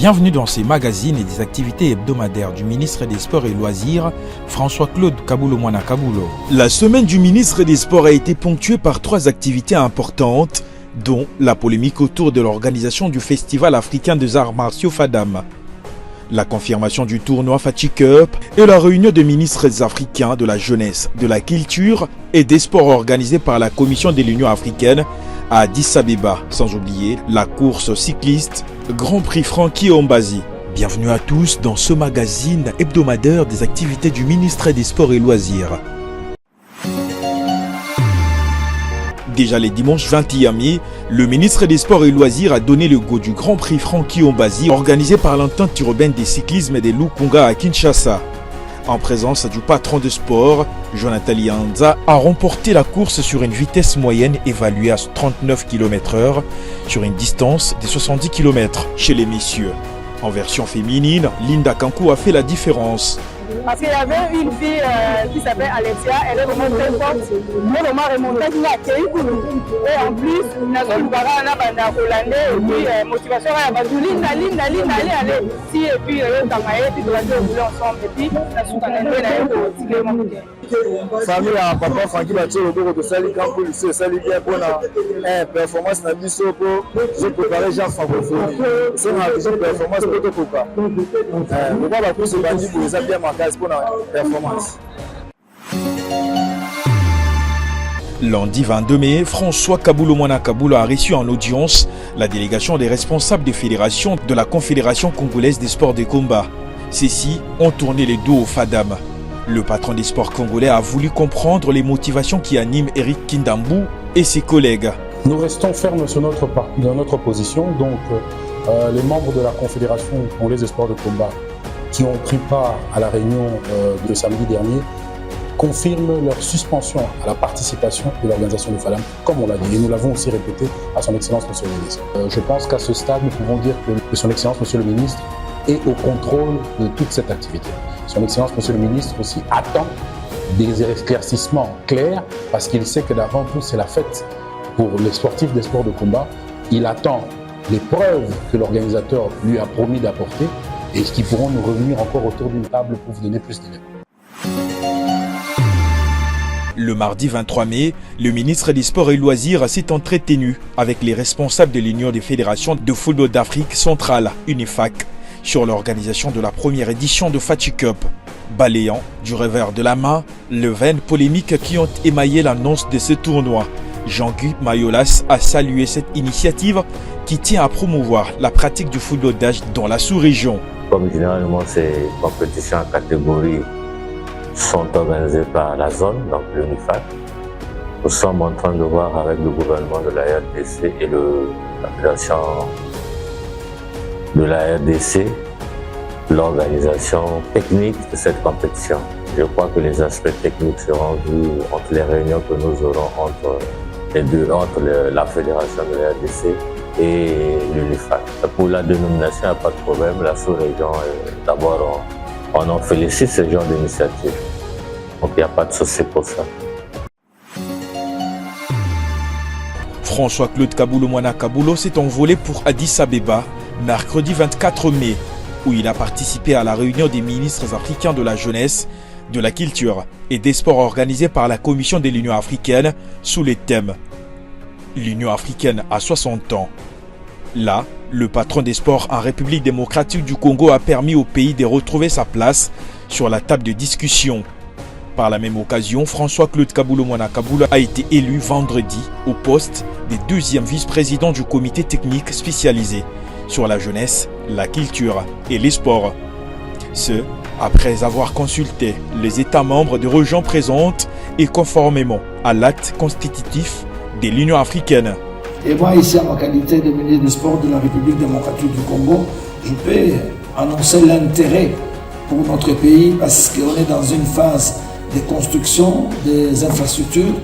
Bienvenue dans ces magazines et des activités hebdomadaires du ministre des Sports et Loisirs, François-Claude Kabulo-Mwana Kabulo. La semaine du ministre des Sports a été ponctuée par 3 activités importantes, dont la polémique autour de l'organisation du Festival africain des arts martiaux FADAM, la confirmation du tournoi Fatih Cup et la réunion des ministres africains de la jeunesse, de la culture et des sports organisée par la Commission de l'Union africaine à Addis Abeba, sans oublier la course cycliste Grand Prix Frankie Ombazi. Bienvenue à tous dans ce magazine hebdomadaire des activités du ministre des Sports et Loisirs. Déjà les dimanches 21 mai, le ministre des Sports et Loisirs a donné le go du Grand Prix Frankie Ombazi organisé par l'entente urbaine des cyclismes des Lukunga à Kinshasa. En présence du patron de sport, Jonathan Lianza a remporté la course sur une vitesse moyenne évaluée à 39 km/h sur une distance de 70 km. Chez les messieurs, en version féminine, Linda Kankou a fait la différence. Parce qu'il y avait une fille qui s'appelle Alexia, elle est vraiment très forte. Moi, on m'a remonté, il a accueilli pour nous. Et en plus, Nassou Bara, on a bandé hollandais, et puis motivation, Linda, allez. Si, et puis, on a maillé, puis on a joué ensemble, et puis, Nassou Bara, on a tiré mon côté. Famille à papa Francky Mathieu, de Sali Campo, lycée, Sali bien pour la performance dans le lycée, j'ai préparé Jean francophonie. C'est une performance pour tout le cas. Pourquoi la course est bandit pour les bien marqués pour la performance? Lundi 22 mai, François Kabulo-Mwana Kabulo a reçu en audience la délégation des responsables des fédérations de la Confédération congolaise des sports de combat. Ceux-ci ont tourné les dos au FADAM. Le patron des sports congolais a voulu comprendre les motivations qui animent Eric Kindambou et ses collègues. Nous restons fermes sur dans notre position. Donc, les membres de la Confédération congolaise des sports de combat qui ont pris part à la réunion de samedi dernier confirment leur suspension à la participation de l'organisation du FADAM, comme on l'a dit, et nous l'avons aussi répété à son Excellence Monsieur le Ministre. Je pense qu'à ce stade, nous pouvons dire que son Excellence Monsieur le Ministre est au contrôle de toute cette activité. Son Excellence Monsieur le Ministre aussi attend des éclaircissements clairs parce qu'il sait que d'avant tout c'est la fête pour les sportifs des sports de combat. Il attend les preuves que l'organisateur lui a promis d'apporter et qui pourront nous revenir encore autour d'une table pour vous donner plus d'éléments. Le mardi 23 mai, le ministre des Sports et Loisirs s'est entretenu avec les responsables de l'Union des fédérations de football d'Afrique centrale, UNIFAC, sur l'organisation de la première édition de Fatih Cup, balayant du revers de la main les vaines polémiques qui ont émaillé l'annonce de ce tournoi. Jean-Guy Mayolas a salué cette initiative qui tient à promouvoir la pratique du football d'âge dans la sous-région. Comme généralement ces compétitions en catégorie sont organisées par la zone, donc l'UNIFAC, nous sommes en train de voir avec le gouvernement de la RDC et la fédération de la RDC l'organisation technique de cette compétition. Je crois que les aspects techniques seront vus entre les réunions que nous aurons entre la fédération de la RDC et l'UNIFAC. Pour la dénomination, il n'y a pas de problème. La sous-région, d'abord, on en félicite ce genre d'initiative. Donc il n'y a pas de souci pour ça. François-Claude Kabulo-Mwana Kabulo s'est envolé pour Addis Abeba mercredi 24 mai, où il a participé à la réunion des ministres africains de la jeunesse, de la culture et des sports organisée par la Commission de l'Union africaine sous les thèmes « L'Union africaine a 60 ans ». Là, le patron des sports en République démocratique du Congo a permis au pays de retrouver sa place sur la table de discussion. Par la même occasion, François-Claude Kabulo-Mwana Kabulo a été élu vendredi au poste de 2e vice-président du comité technique spécialisé sur la jeunesse, la culture et les sports. Ce, après avoir consulté les États membres de régions présentes et conformément à l'acte constitutif de l'Union africaine. Et moi, ici, en ma qualité de ministre des Sports de la République démocratique du Congo, je peux annoncer l'intérêt pour notre pays parce qu'on est dans une phase de construction des infrastructures,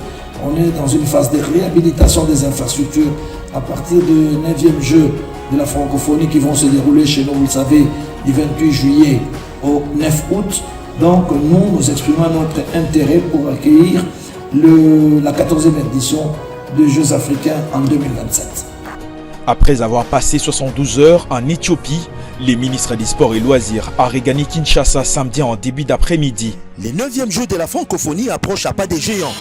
on est dans une phase de réhabilitation des infrastructures à partir du 9e jeu de la francophonie qui vont se dérouler chez nous, vous le savez, du 28 juillet au 9 août. Donc nous exprimons notre intérêt pour accueillir la 14e édition des Jeux africains en 2027. Après avoir passé 72 heures en Éthiopie, Les ministres des Sports et Loisirs a regagné Kinshasa samedi en début d'après-midi. Les 9e Jeux de la francophonie approchent à pas des géants.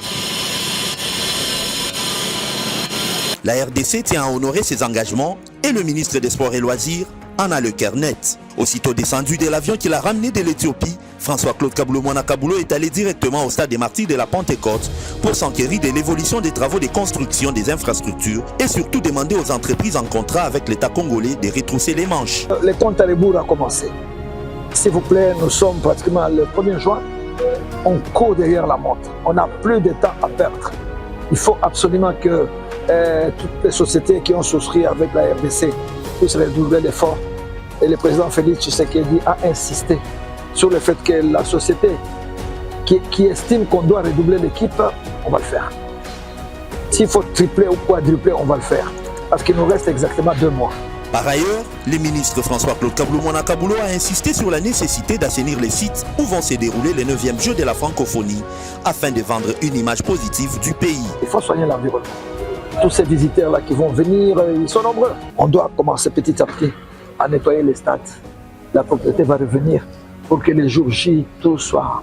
La RDC tient à honorer ses engagements et le ministre des Sports et Loisirs en a le cœur net. Aussitôt descendu de l'avion qu'il a ramené de l'Éthiopie, François-Claude Kaboulou Mwana Kaboulou est allé directement au stade des Martyrs de la Pentecôte pour s'enquérir de l'évolution des travaux de construction des infrastructures et surtout demander aux entreprises en contrat avec l'État congolais de retrousser les manches. Le compte à rebours a commencé. S'il vous plaît, nous sommes pratiquement le 1er juin. On court derrière la montre. On n'a plus de temps à perdre. Il faut absolument que toutes les sociétés qui ont souscrit avec la RDC puissent redoubler l'effort. Et le président Félix Tshisekedi a insisté sur le fait que la société qui estime qu'on doit redoubler l'équipe, on va le faire. S'il faut tripler ou quadrupler, on va le faire. Parce qu'il nous reste exactement 2 mois. Par ailleurs, le ministre François-Claude Kaboulou Mwana Kaboulou a insisté sur la nécessité d'assainir les sites où vont se dérouler les 9e Jeux de la francophonie afin de vendre une image positive du pays. Il faut soigner l'environnement. Tous ces visiteurs-là qui vont venir, ils sont nombreux. On doit commencer petit à petit à nettoyer les stades. La propriété va revenir pour que les jours J, tout soit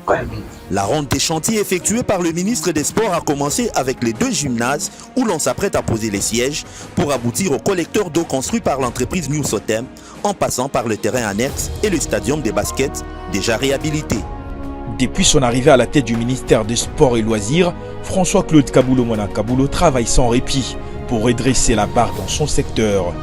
prêt. La ronde des chantiers effectuée par le ministre des Sports a commencé avec les 2 gymnases où l'on s'apprête à poser les sièges pour aboutir au collecteur d'eau construit par l'entreprise New Sotem en passant par le terrain annexe et le stadium de basket déjà réhabilité. Depuis son arrivée à la tête du ministère des Sports et Loisirs, François-Claude Kaboulou Mwana Kaboulou travaille sans répit pour redresser la barre dans son secteur.